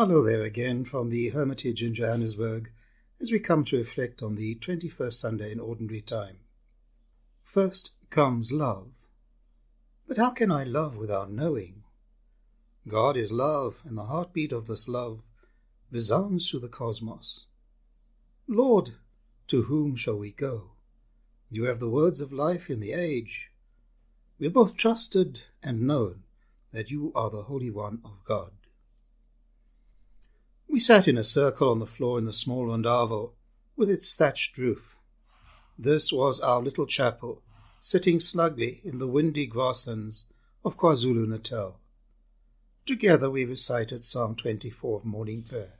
Hello there again from the Hermitage in Johannesburg as we come to reflect on the 21st Sunday in Ordinary Time. First comes love. But how can I love without knowing? God is love, and the heartbeat of this love resounds through the cosmos. Lord, to whom shall we go? You have the words of life in the age. We have both trusted and known that you are the Holy One of God. We sat in a circle on the floor in the small rondavel with its thatched roof. This was our little chapel, sitting snugly in the windy grasslands of KwaZulu-Natal. Together we recited Psalm 24 of morning prayer.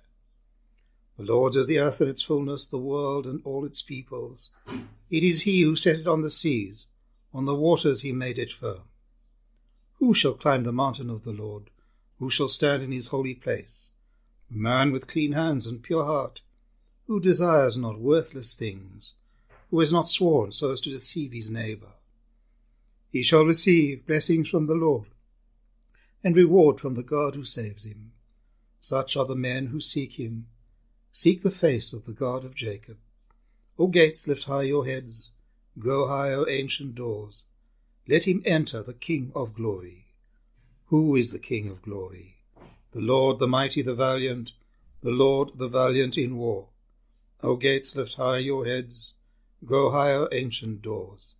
The Lord's is the earth and its fullness, the world and all its peoples. It is he who set it on the seas, on the waters he made it firm. Who shall climb the mountain of the Lord? Who shall stand in his holy place? The man with clean hands and pure heart, who desires not worthless things, who has not sworn so as to deceive his neighbour. He shall receive blessings from the Lord, and reward from the God who saves him. Such are the men who seek him. Seek the face of the God of Jacob. O gates, lift high your heads. Grow high, O ancient doors. Let him enter, the King of glory. Who is the King of glory? The Lord, the mighty, the valiant, the Lord, the valiant in war. O gates, lift high your heads, grow higher, ancient doors.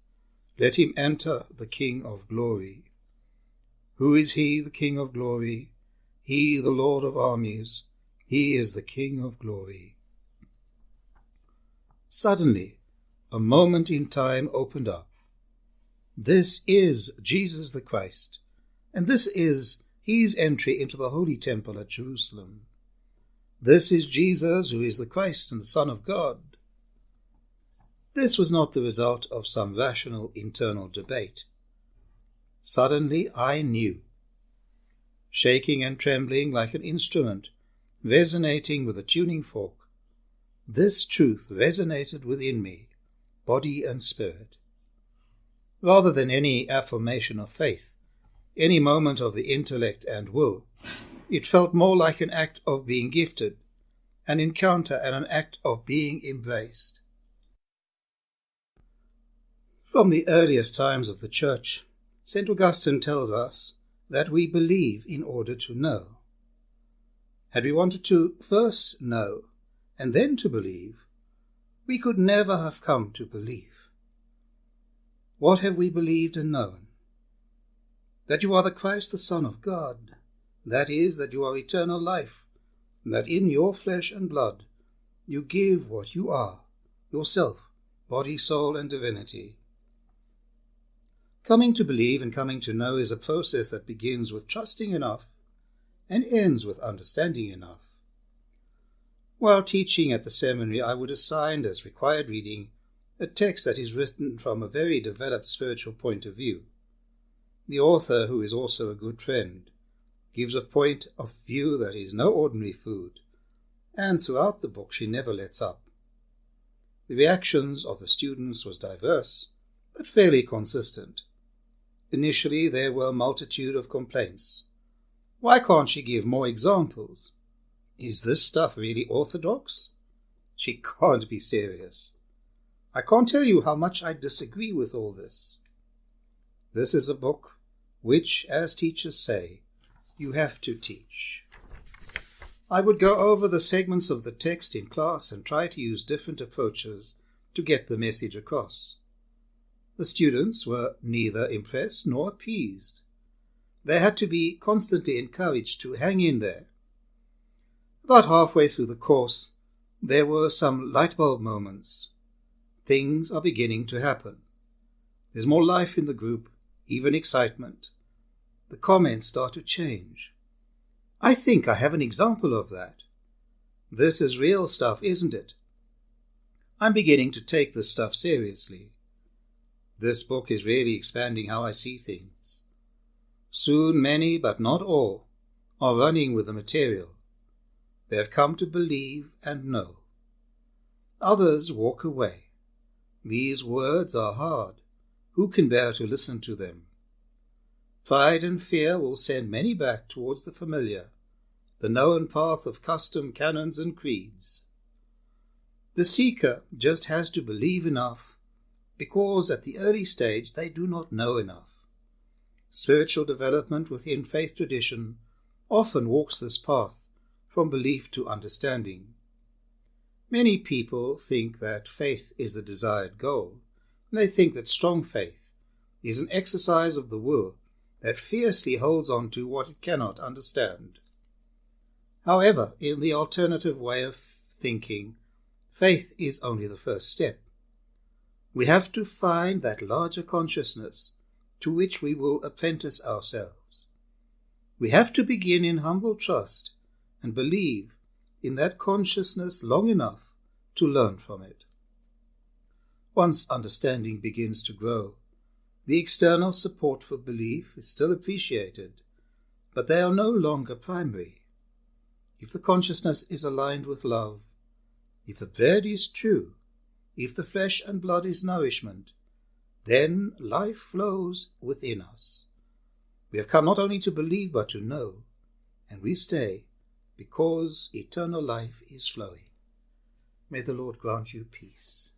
Let him enter, the King of glory. Who is he, the King of glory? He, the Lord of armies. He is the King of glory. Suddenly, a moment in time opened up. This is Jesus the Christ, and this is his entry into the holy temple at Jerusalem. This is Jesus, who is the Christ and the Son of God. This was not the result of some rational internal debate. Suddenly I knew. Shaking and trembling like an instrument, resonating with a tuning fork, this truth resonated within me, body and spirit. Rather than any affirmation of faith, any moment of the intellect and will, it felt more like an act of being gifted, an encounter and an act of being embraced. From the earliest times of the Church, St. Augustine tells us that we believe in order to know. Had we wanted to first know and then to believe, we could never have come to believe. What have we believed and known? That you are the Christ, the Son of God. That is, that you are eternal life, and that in your flesh and blood you give what you are, yourself, body, soul, and divinity. Coming to believe and coming to know is a process that begins with trusting enough and ends with understanding enough. While teaching at the seminary, I would assign as required reading a text that is written from a very developed spiritual point of view. The author, who is also a good friend, gives a point of view that is no ordinary food, and throughout the book she never lets up. The reactions of the students was diverse, but fairly consistent. Initially there were a multitude of complaints. Why can't she give more examples? Is this stuff really orthodox? She can't be serious. I can't tell you how much I disagree with all this. This is a book which, as teachers say, you have to teach. I would go over the segments of the text in class and try to use different approaches to get the message across. The students were neither impressed nor appeased. They had to be constantly encouraged to hang in there. About halfway through the course, there were some light bulb moments. Things are beginning to happen. There's more life in the group, even excitement. The comments start to change. I think I have an example of that. This is real stuff, isn't it? I'm beginning to take this stuff seriously. This book is really expanding how I see things. Soon many, but not all, are running with the material. They have come to believe and know. Others walk away. These words are hard. Who can bear to listen to them? Pride and fear will send many back towards the familiar, the known path of custom, canons, and creeds. The seeker just has to believe enough, because at the early stage they do not know enough. Spiritual development within faith tradition often walks this path from belief to understanding. Many people think that faith is the desired goal, and they think that strong faith is an exercise of the will that fiercely holds on to what it cannot understand. However, in the alternative way of thinking, faith is only the first step. We have to find that larger consciousness to which we will apprentice ourselves. We have to begin in humble trust and believe in that consciousness long enough to learn from it. Once understanding begins to grow, the external support for belief is still appreciated, but they are no longer primary. If the consciousness is aligned with love, if the bread is true, if the flesh and blood is nourishment, then life flows within us. We have come not only to believe but to know, and we stay because eternal life is flowing. May the Lord grant you peace.